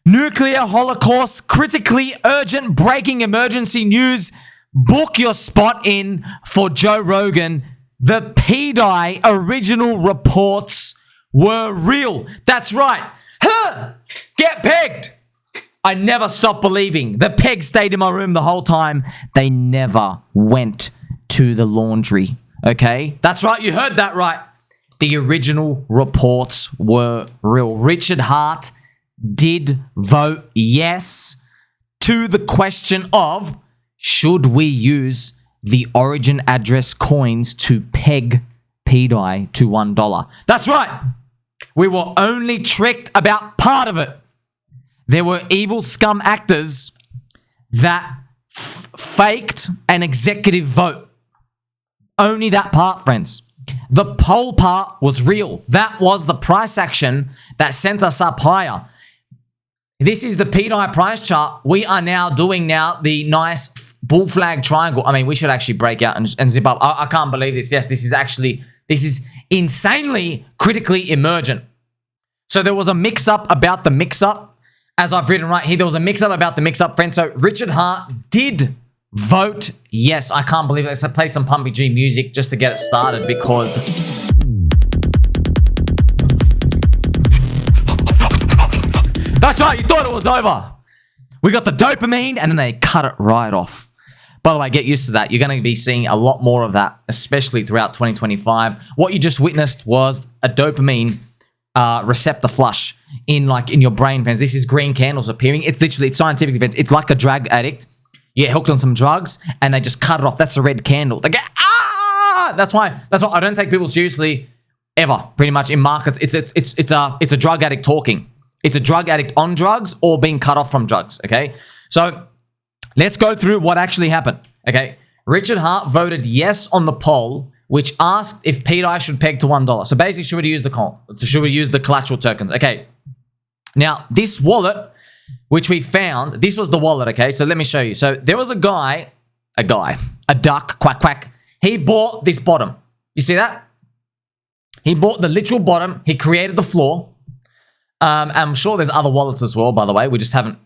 Nuclear holocaust, critically urgent breaking emergency news. Book your spot in for Joe Rogan. The pDAI original reports were real. That's right. Get pegged. I never stopped believing. The peg stayed in my room the whole time. They never went to the laundry. Okay? That's right. You heard that right. The original reports were real. Richard Hart did vote yes to the question of, should we use the origin address coins to peg pDAI to $1? That's right. We were only tricked about part of it. There were evil scum actors that faked an executive vote. Only that part, friends. The poll part was real. That was the price action that sent us up higher. This is the pDAI price chart. We are now doing the nice bull flag triangle. I mean, we should actually break out and zip up. I can't believe this. Yes, this is insanely critically emergent. So there was a mix-up about the mix-up. As I've written right here, there was a mix-up about the mix-up, friends. So Richard Hart did vote yes. I can't believe it. Let's play some Pumpy G music just to get it started because... That's right, you thought it was over. We got the dopamine and then they cut it right off. By the way, get used to that. You're going to be seeing a lot more of that, especially throughout 2025. What you just witnessed was a dopamine receptor flush in your brain, friends. This is green candles appearing. It's scientific, friends. It's like a drug addict. You get hooked on some drugs and they just cut it off. That's a red candle. They get, That's why I don't take people seriously ever, pretty much in markets. It's a drug addict talking. It's a drug addict on drugs or being cut off from drugs, okay? So let's go through what actually happened, okay? Richard Hart voted yes on the poll, which asked if pDAI should peg to $1. So basically, should we use the collateral tokens? Okay. Now, this wallet, which we found, this was the wallet, okay? So let me show you. So there was a duck, quack, quack. He bought this bottom. You see that? He bought the literal bottom. He created the floor. I'm sure there's other wallets as well, by the way. We just haven't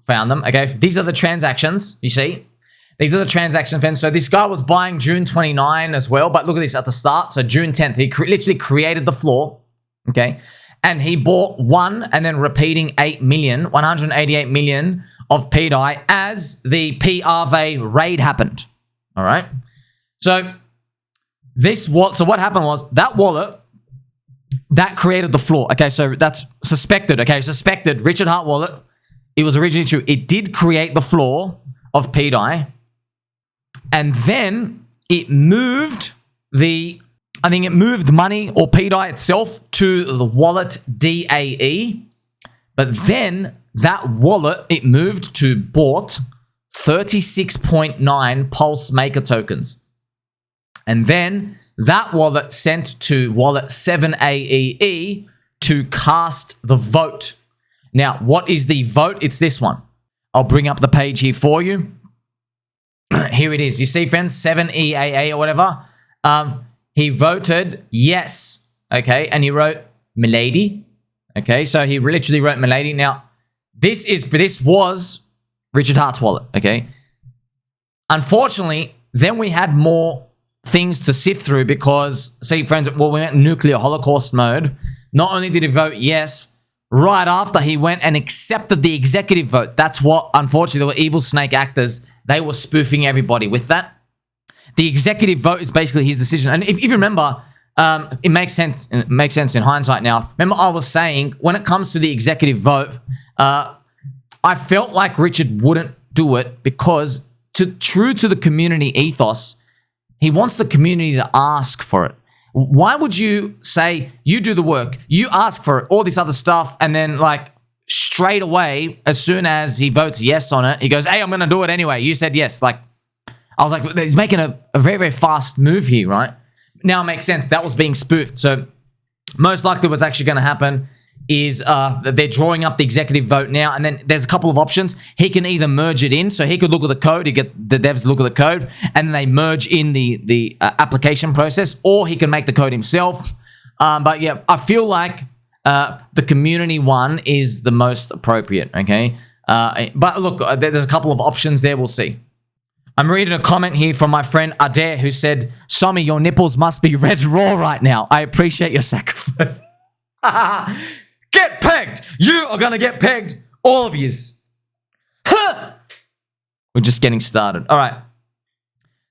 found them, okay? These are the transactions, you see? These are the transaction fans. So this guy was buying June 29 as well, but look at this at the start. So June 10th, he literally created the floor, okay? And he bought one and then repeating 188 million of pDAI as the PRV raid happened, all right? So what happened was that wallet, that created the floor. Okay, so that's suspected. Okay, suspected Richard Hart wallet. It was originally true. It did create the floor of pDAI. And then it moved money or pDAI itself to the wallet DAE. But then that wallet, it moved to bought 36.9 Pulse Maker tokens. And then that wallet sent to wallet 7AEE to cast the vote. Now, what is the vote? It's this one. I'll bring up the page here for you. Here it is. You see, friends, 7EAA or whatever. He voted yes. Okay, and he wrote Milady. Okay, so he literally wrote Milady. Now, this was Richard Hart's wallet. Okay. Unfortunately, then we had more things to sift through because, see, friends, we went nuclear holocaust mode. Not only did he vote yes, right after he went and accepted the executive vote. That's what, unfortunately, there were evil snake actors. They were spoofing everybody with that. The executive vote is basically his decision. And if you remember, it makes sense. It makes sense in hindsight now. Remember, I was saying when it comes to the executive vote, I felt like Richard wouldn't do it because, true to the community ethos, he wants the community to ask for it. Why would you say, you do the work, you ask for it, all this other stuff, and then straight away, as soon as he votes yes on it, he goes, hey, I'm going to do it anyway. You said yes. I was like, he's making a very, very fast move here, right? Now it makes sense. That was being spoofed. So most likely what's actually going to happen is they're drawing up the executive vote now, and then there's a couple of options. He can either merge it in, so he could look at the code, he get the devs to look at the code, and then they merge in the application process, or he can make the code himself. But yeah, I feel like the community one is the most appropriate, okay? But look, there's a couple of options there. We'll see. I'm reading a comment here from my friend Adair who said, Somi, your nipples must be red raw right now. I appreciate your sacrifice. Get pegged. You are going to get pegged. All of yous. Huh. We're just getting started. All right.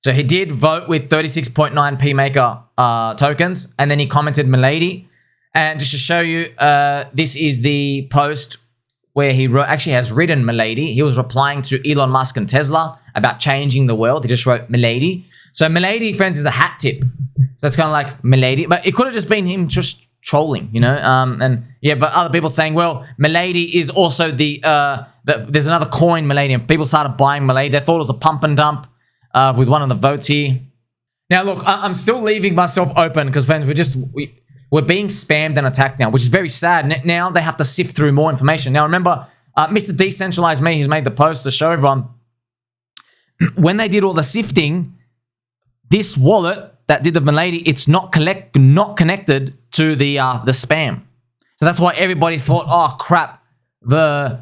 So he did vote with 36.9 PMaker tokens. And then he commented Milady. And just to show you, this is the post where he actually has written Milady. He was replying to Elon Musk and Tesla about changing the world. He just wrote Milady. So Milady, friends, is a hat tip. So it's kind of like Milady. But it could have just been him just trolling, you know? And yeah, but other people saying, well, Milady is also there's another coin, Milady. And people started buying Milady. They thought it was a pump and dump with one of the votes here. Now, look, I'm still leaving myself open because, friends, we're being spammed and attacked now, which is very sad. Now they have to sift through more information. Now, remember, Mr. DcentralizeMe, who's made the post to show everyone, when they did all the sifting, this wallet that did the Milady, it's not connected to the spam. So that's why everybody thought, oh crap, this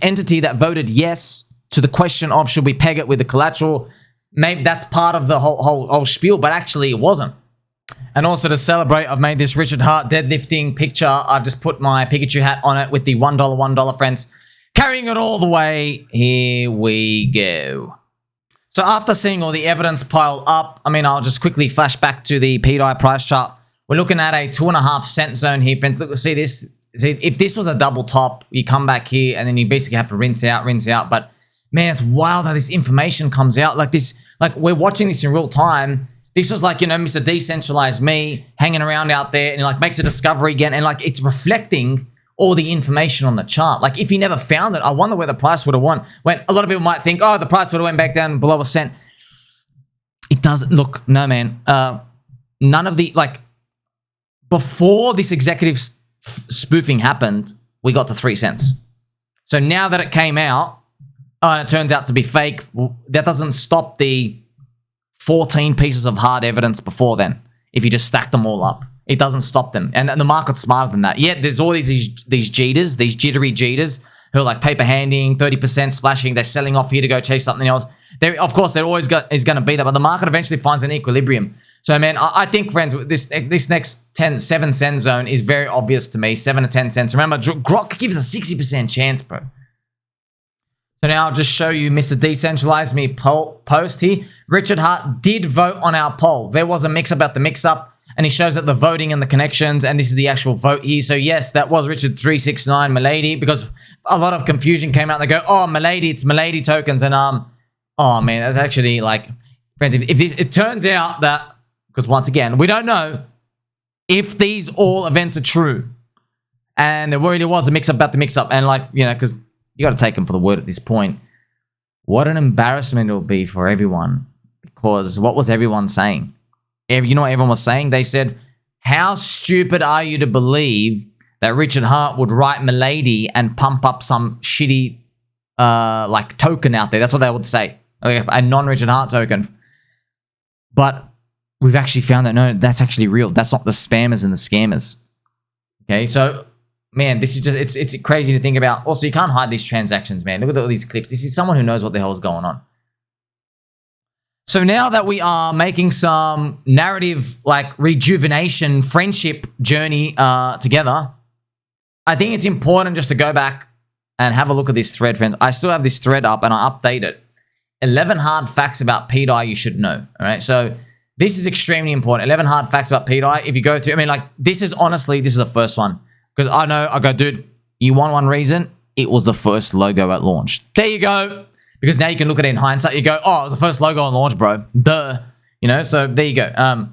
entity that voted yes to the question of should we peg it with the collateral, maybe that's part of the whole spiel, but actually it wasn't. And also to celebrate, I've made this Richard Hart deadlifting picture. I've just put my Pikachu hat on it with the $1, friends. Carrying it all the way. Here we go. So after seeing all the evidence pile up, I mean, I'll just quickly flash back to the pDAI price chart. We're looking at a 2.5 cent zone here, friends. Look, see this. See, if this was a double top, you come back here and then you basically have to rinse out. But man, it's wild how this information comes out like this. Like, we're watching this in real time. This was like, you know, Mr. DcentralizeMe hanging around out there and like makes a discovery again. And like, it's reflecting all the information on the chart. Like, if he never found it, I wonder where the price would have won. When a lot of people might think, oh, the price would have went back down below a cent. It doesn't. Look, no, man. None of the, like, before this executive spoofing happened, we got to 3 cents. So now that it came out, and it turns out to be fake, that doesn't stop the 14 pieces of hard evidence before then. If you just stack them all up, it doesn't stop them. And the market's smarter than that. Yeah, there's all these jeeters, these jittery jeeters who are like paper handing, 30% splashing. They're selling off here to go chase something else. Of course, there always is going to be that, but the market eventually finds an equilibrium. So, man, I think, friends, this next 7 cent zone is very obvious to me. 7 to 10 cents. Remember, Grok gives a 60% chance, bro. So now I'll just show you Mr. DcentralizeMe post here. Richard Hart did vote on our poll. There was a mix-up about the mix-up, and he shows that the voting and the connections, and this is the actual vote here. So yes, that was Richard 369 Milady, because a lot of confusion came out. They go, oh, Milady, it's Milady tokens, and oh man, that's actually like, friends, if it turns out that, because once again, we don't know if these all events are true, and there really was a mix-up about the mix-up, and like, you know, because you got to take them for the word at this point. What an embarrassment it will be for everyone. Because what was everyone saying? You know what everyone was saying? They said, how stupid are you to believe that Richard Hart would write Milady and pump up some shitty like token out there? That's what they would say. A non-Richard Hart token. But we've actually found that, no, that's actually real. That's not the spammers and the scammers. Okay, so man, this is just, it's crazy to think about. Also, you can't hide these transactions, man. Look at all these clips. This is someone who knows what the hell is going on. So now that we are making some narrative, like, rejuvenation, friendship journey together, I think it's important just to go back and have a look at this thread, friends. I still have this thread up and I update it. 11 hard facts about pDAI you should know, all right? So this is extremely important. 11 hard facts about pDAI. If you go through, I mean, like, this is the first one. Because I go, dude, you want one reason? It was the first logo at launch. There you go. Because now you can look at it in hindsight. You go, oh, it was the first logo on launch, bro. Duh. You know, so there you go.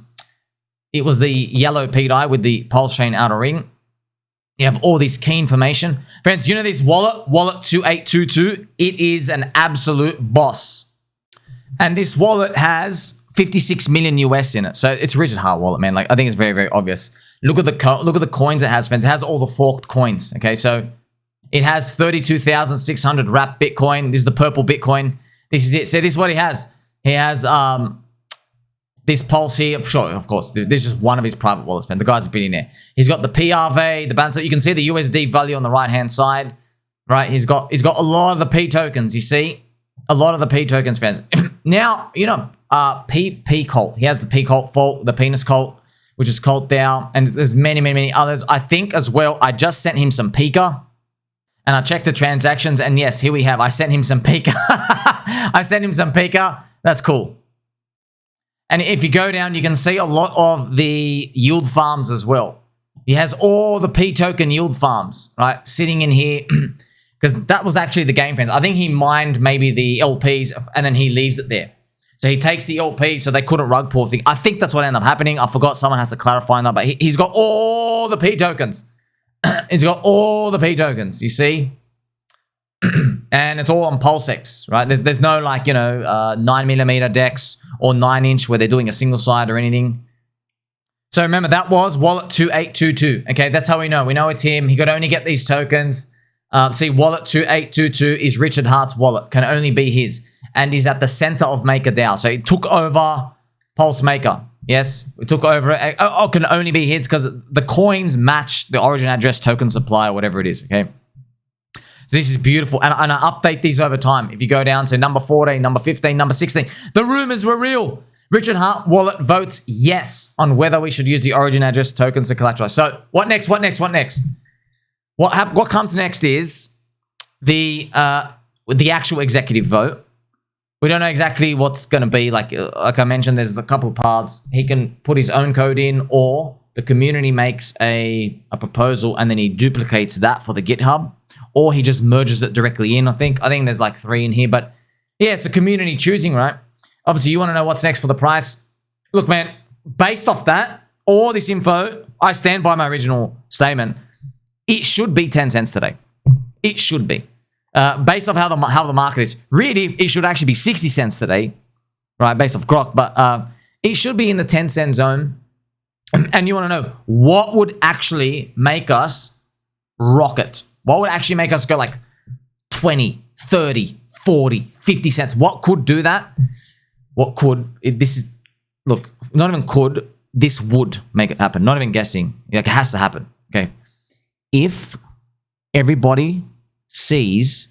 It was the yellow pDAI with the PulseChain outer ring. You have all this key information. Friends, you know this wallet 2822? It is an absolute boss. And this wallet has 56 million US in it. So it's a Richard Hart wallet, man. Like, I think it's very, very obvious. Look at the coins it has, friends. It has all the forked coins. Okay, so it has 32,600 wrapped Bitcoin. This is the purple Bitcoin. This is it. So this is what he has. He has this Pulse here, sure, of course, this is one of his private wallets, man. The guy's a billionaire. He's got the PRV, the balance. You can see the USD value on the right-hand side, right? He's got a lot of the P tokens, you see? A lot of the P tokens, fans. Now, you know, P cult. He has the P cult fault, the penis cult, which is cult DAO, and there's many others. I think as well, I just sent him some Pika, and I checked the transactions, and yes, here we have. I sent him some Pika. I sent him some Pika. That's cool. And if you go down, you can see a lot of the yield farms as well. He has all the P token yield farms, right, sitting in here, because that was actually the game, fans. I think he mined maybe the LPs, and then he leaves it there. So he takes the LPs, so they couldn't rug pull thing. I think that's what ended up happening. I forgot. Someone has to clarify on that, but he's got all the P tokens. He's got all the P tokens, you see? And it's all on PulseX, right? There's no, like, you know, 9mm decks or 9-inch where they're doing a single side or anything. So remember, that was wallet 2822. Okay, that's how we know. We know it's him. He could only get these tokens. See, wallet 2822 is Richard Hart's wallet. Can only be his. And he's at the center of Maker DAO. So he took over Pulse Maker. Yes, we took over it. Oh, can only be his because the coins match the origin address token supply or whatever it is, okay? So this is beautiful. And I update these over time. If you go down to number 14, number 15, number 16, the rumors were real. Richard Hart wallet votes yes on whether we should use the origin address tokens to collateralize. So what next? What next? What next? What comes next is the actual executive vote. We don't know exactly what's going to be. Like I mentioned, there's a couple of paths. He can put his own code in, or the community makes a proposal and then he duplicates that for the GitHub, or he just merges it directly in. I think there's like 3 in here, but yeah, it's the community choosing, right? Obviously, you want to know what's next for the price. Look, man, based off that, all this info, I stand by my original statement. It should be 10 cents today. It should be. Based off how the market is, really, it should actually be 60 cents today, right? Based off Grok, but it should be in the 10-cent zone. And you want to know what would actually make us rocket? What would actually make us go like 20, 30, 40, 50 cents? What could do that? What could? Look, not even could, this would make it happen. Not even guessing. Like, it has to happen, okay? If everybody sees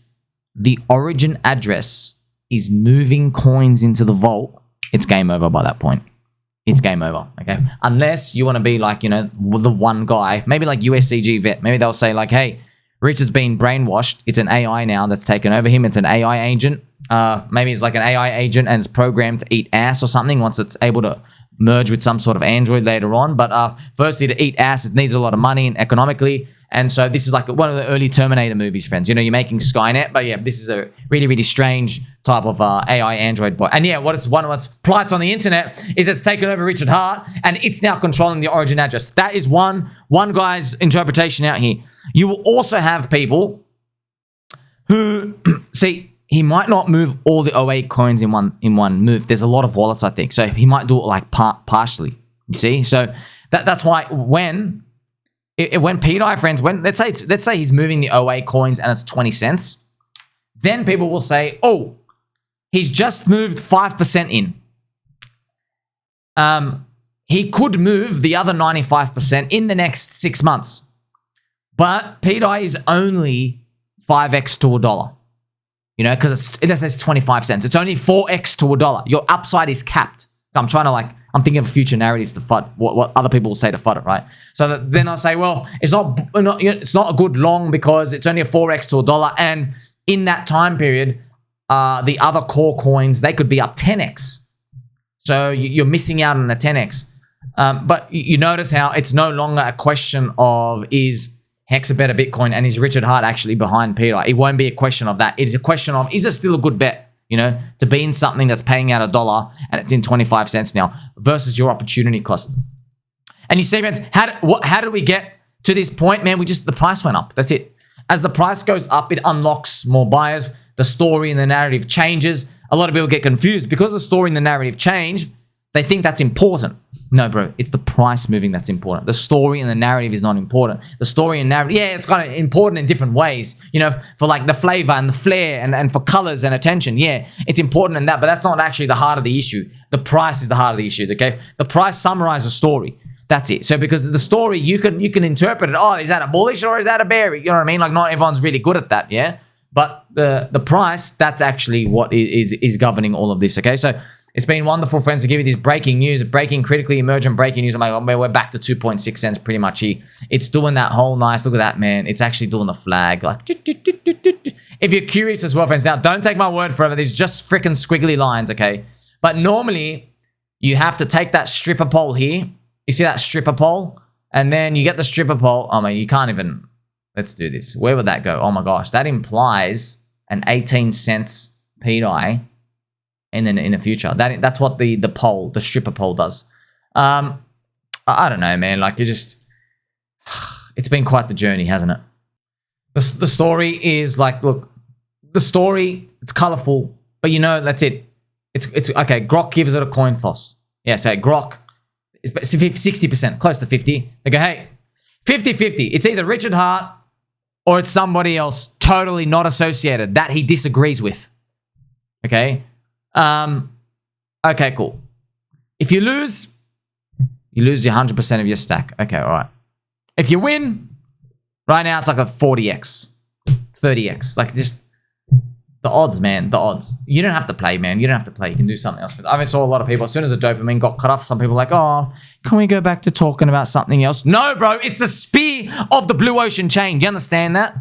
the origin address is moving coins into the vault, it's game over by that point. It's game over, okay? Unless you want to be like, you know, the one guy, maybe like USCG vet. Maybe they'll say like, hey, Richard's been brainwashed. It's an AI now that's taken over him. It's an AI agent. Maybe it's like an AI agent and it's programmed to eat ass or something once it's able to merge with some sort of Android later on. But firstly, to eat ass, it needs a lot of money and economically. And so this is like one of the early Terminator movies, friends. You know, you're making Skynet, but yeah, this is a really, really strange type of AI Android bot. And yeah, what's plight on the internet is it's taken over Richard Hart and it's now controlling the origin address. That is one guy's interpretation out here. You will also have people who see, he might not move all the 08 coins in one move. There's a lot of wallets, I think. So he might do it like partially. You see? So that's why when pDAI, friends, let's say he's moving the 08 coins and it's 20 cents, then people will say, oh, he's just moved 5% in. He could move the other 95% in the next 6 months. But pDAI is only 5x to $1. You know, because it says 25 cents. It's only 4x to $1. Your upside is capped. I'm thinking of future narratives to FUD, what other people will say to FUD it, right? So then I'll say, well, it's not a good long because it's only a 4x to $1. And in that time period, the other core coins, they could be up 10x. So you're missing out on a 10x. But you notice how it's no longer a question of is Hex a better Bitcoin and is Richard Hart actually behind pDAI? It won't be a question of that. It is a question of, is it still a good bet, you know, to be in something that's paying out $1 and it's in 25 cents now versus your opportunity cost? And you see, friends, how did we get to this point? Man, the price went up. That's it. As the price goes up, it unlocks more buyers. The story and the narrative changes. A lot of people get confused because the story and the narrative change. They think that's important. No, bro, it's the price moving that's important. The story and the narrative is not important. The story and narrative, yeah, it's kind of important in different ways, you know, for like the flavor and the flair and for colors and attention. Yeah, it's important in that, but that's not actually the heart of the issue. The price is the heart of the issue, okay? The price summarizes the story. That's it. So because the story, you can interpret it, oh, is that a bullish or is that a bearish? You know what I mean? Like not everyone's really good at that, yeah? But the price, that's actually what is governing all of this, okay? So it's been wonderful, friends, to give you this breaking news, breaking critically emergent breaking news. I'm like, oh, man, we're back to 2.6 cents pretty much here. It's doing that whole nice, look at that, man. It's actually doing the flag. Like, if you're curious as well, friends, now don't take my word for it. These just freaking squiggly lines, okay? But normally, you have to take that stripper pole here. You see that stripper pole? And then you get the stripper pole. Oh, man, you can't even, let's do this. Where would that go? Oh, my gosh. That implies an 18 cents pDAI. And then in the future, that's what the pole, the stripper pole does. I don't know, man. Like it's been quite the journey, hasn't it? The story is like, look, the story, it's colorful, but you know, that's it. It's okay. Grok gives it a coin toss. Yeah, so Grok is 60%, close to 50. They go, hey, 50-50. It's either Richard Hart or it's somebody else totally not associated that he disagrees with. Okay. Okay, cool. If you lose your 100% of your stack. Okay, all right. If you win, right now it's like a 40x, 30x. Like just the odds, man, the odds. You don't have to play, man. You don't have to play. You can do something else. I saw a lot of people, as soon as the dopamine got cut off, some people were like, oh, can we go back to talking about something else? No, bro, it's the spear of the blue ocean chain. Do you understand that?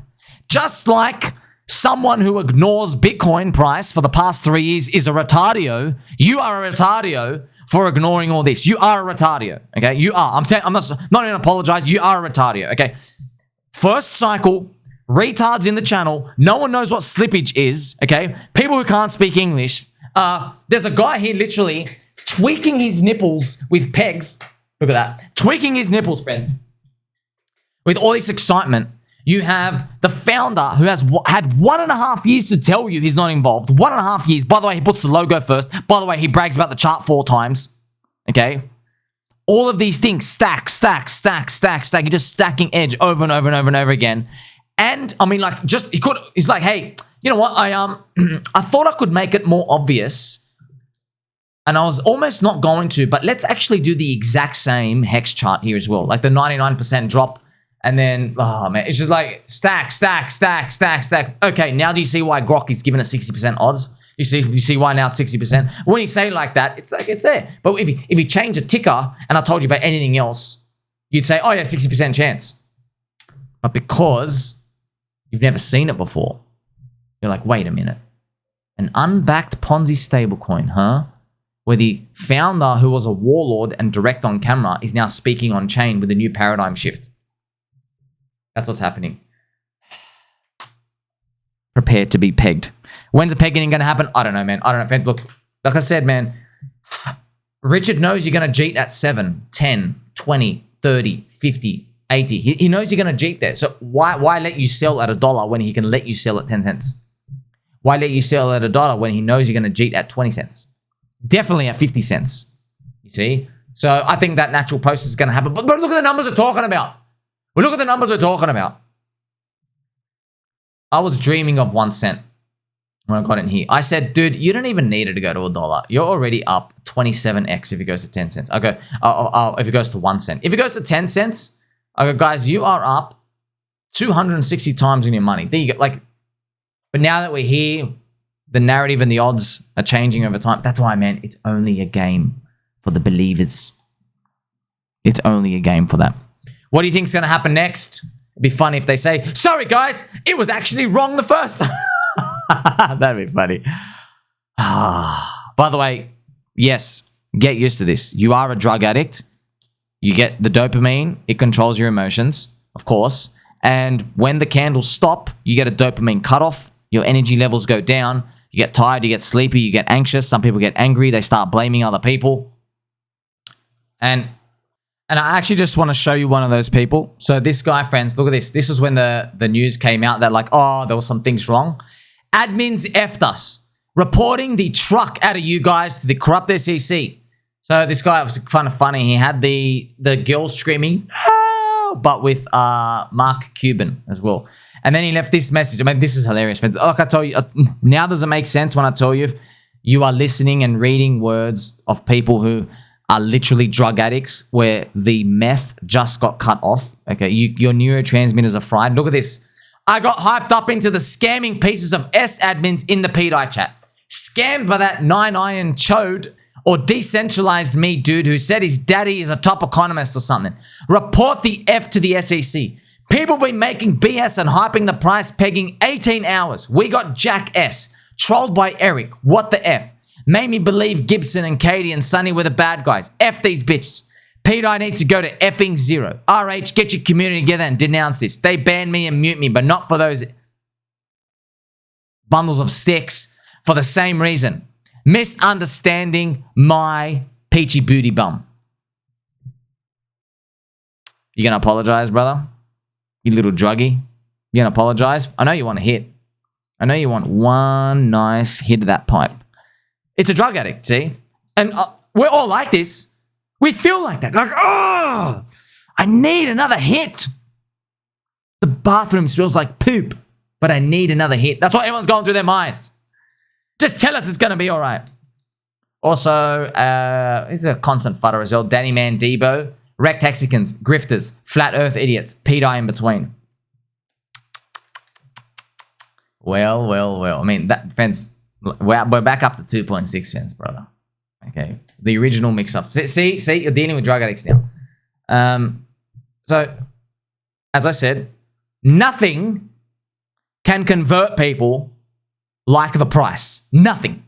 Just like someone who ignores Bitcoin price for the past 3 years is a retardio. You are a retardio for ignoring all this. You are a retardio, okay? You are. I'm not even apologize. You are a retardio, okay? First cycle, retards in the channel. No one knows what slippage is, okay? People who can't speak English. There's a guy here literally tweaking his nipples with pegs. Look at that. Tweaking his nipples, friends. With all this excitement. You have the founder who has had 1.5 years to tell you he's not involved. 1.5 years. By the way, he puts the logo first. By the way, he brags about the chart 4 times. Okay? All of these things stack. You're just stacking edge over and over and over and over again. And, I mean, like, he's like, hey, you know what? I thought I could make it more obvious. And I was almost not going to, but let's actually do the exact same hex chart here as well. Like the 99% drop. And then, oh man, it's just like stack. Okay, now do you see why Grok is given a 60% odds? You see why now it's 60%? When you say it like that, it's like it's there. But if you change a ticker and I told you about anything else, you'd say, oh yeah, 60% chance. But because you've never seen it before, you're like, wait a minute. An unbacked Ponzi stablecoin, huh? Where the founder, who was a warlord and direct on camera, is now speaking on chain with a new paradigm shift. That's what's happening. Prepare to be pegged. When's the pegging going to happen? I don't know, man. I don't know. Look, like I said, man, Richard knows you're going to jeet at 7, 10, 20, 30, 50, 80. He knows you're going to jeet there. So why let you sell at $1 when he can let you sell at 10 cents? Why let you sell at $1 when he knows you're going to jeet at 20 cents? Definitely at 50 cents. You see? So I think that natural process is going to happen. But look at the numbers we're talking about. Well, look at the numbers we're talking about. I was dreaming of 1 cent when I got in here. I said, dude, you don't even need it to go to $1. You're already up 27x if it goes to 10 cents. I go, if it goes to 1 cent. If it goes to 10 cents, I go, guys, you are up 260 times in your money. There you go. Like, but now that we're here, the narrative and the odds are changing over time. That's why, man, it's only a game for the believers. It's only a game for that. What do you think is going to happen next? It'd be funny if they say, sorry, guys, it was actually wrong the first time. That'd be funny. By the way, yes, get used to this. You are a drug addict. You get the dopamine. It controls your emotions, of course. And when the candles stop, you get a dopamine cutoff. Your energy levels go down. You get tired. You get sleepy. You get anxious. Some people get angry. They start blaming other people. And I actually just want to show you one of those people. So this guy, friends, look at this. This was when the news came out that like, oh, there was some things wrong. Admins effed us, reporting the truck out of you guys to the corrupt SEC. So this guy was kind of funny. He had the girl screaming, "No!" but with Mark Cuban as well. And then he left this message. I mean, this is hilarious. Like I told you, now does it make sense when I tell you you are listening and reading words of people who are literally drug addicts where the meth just got cut off. Okay, your neurotransmitters are fried. Look at this. I got hyped up into the scamming pieces of S admins in the pDAI chat. Scammed by that 9-iron chode or DcentralizeMe dude who said his daddy is a top economist or something. Report the F to the SEC. People been making BS and hyping the price pegging 18 hours. We got Jack S. Trolled by Eric. What the F? Made me believe Gibson and Katie and Sonny were the bad guys. F these bitches. pDAI needs to go to effing zero. RH, get your community together and denounce this. They ban me and mute me, but not for those bundles of sticks for the same reason. Misunderstanding my peachy booty bum. You gonna apologize, brother? You little druggie. You gonna apologize? I know you want a hit. I know you want one nice hit of that pipe. It's a drug addict, see? And we're all like this. We feel like that. Like, oh, I need another hit. The bathroom smells like poop, but I need another hit. That's what everyone's going through their minds. Just tell us it's going to be all right. Also, this is a constant futter as well. Danny Man Debo, wrecked Hexicans, grifters, flat earth idiots, pDAI in between. Well. I mean, that fence... We're back up to 2.6 fence, brother. Okay. The original mix-ups. See, you're dealing with drug addicts now. So, as I said, nothing can convert people like the price. Nothing.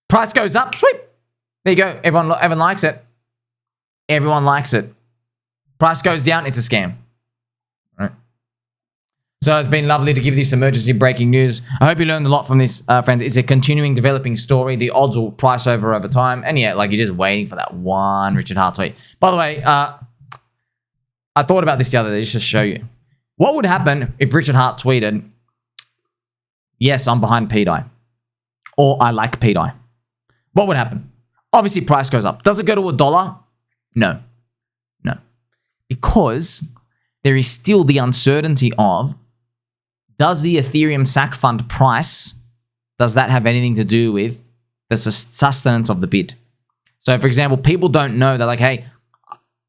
Price goes up, sweep. There you go. Everyone likes it. Everyone likes it. Price goes down, it's a scam. All right. So it's been lovely to give this emergency breaking news. I hope you learned a lot from this, friends. It's a continuing developing story. The odds will price over time. And yeah, like you're just waiting for that one Richard Hart tweet. By the way, I thought about this the other day just to show you. What would happen if Richard Hart tweeted, yes, I'm behind pDAI, or I like pDAI? What would happen? Obviously, price goes up. Does it go to $1? No. Because there is still the uncertainty of, does the Ethereum SAC fund price, does that have anything to do with the sustenance of the bid? So, for example, people don't know. They're like, hey,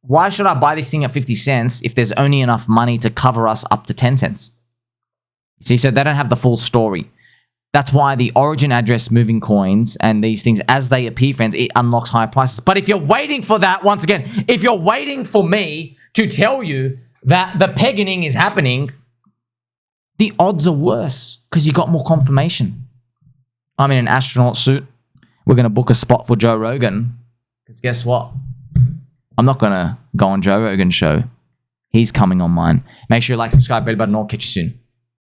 why should I buy this thing at 50 cents if there's only enough money to cover us up to 10 cents? See, so they don't have the full story. That's why the origin address moving coins and these things, as they appear, friends, it unlocks higher prices. But if you're waiting for that, once again, if you're waiting for me to tell you that the pegging is happening, the odds are worse because you got more confirmation. I'm in an astronaut suit. We're going to book a spot for Joe Rogan because guess what? I'm not going to go on Joe Rogan's show. He's coming on mine. Make sure you like, subscribe, bell button, and I'll catch you soon.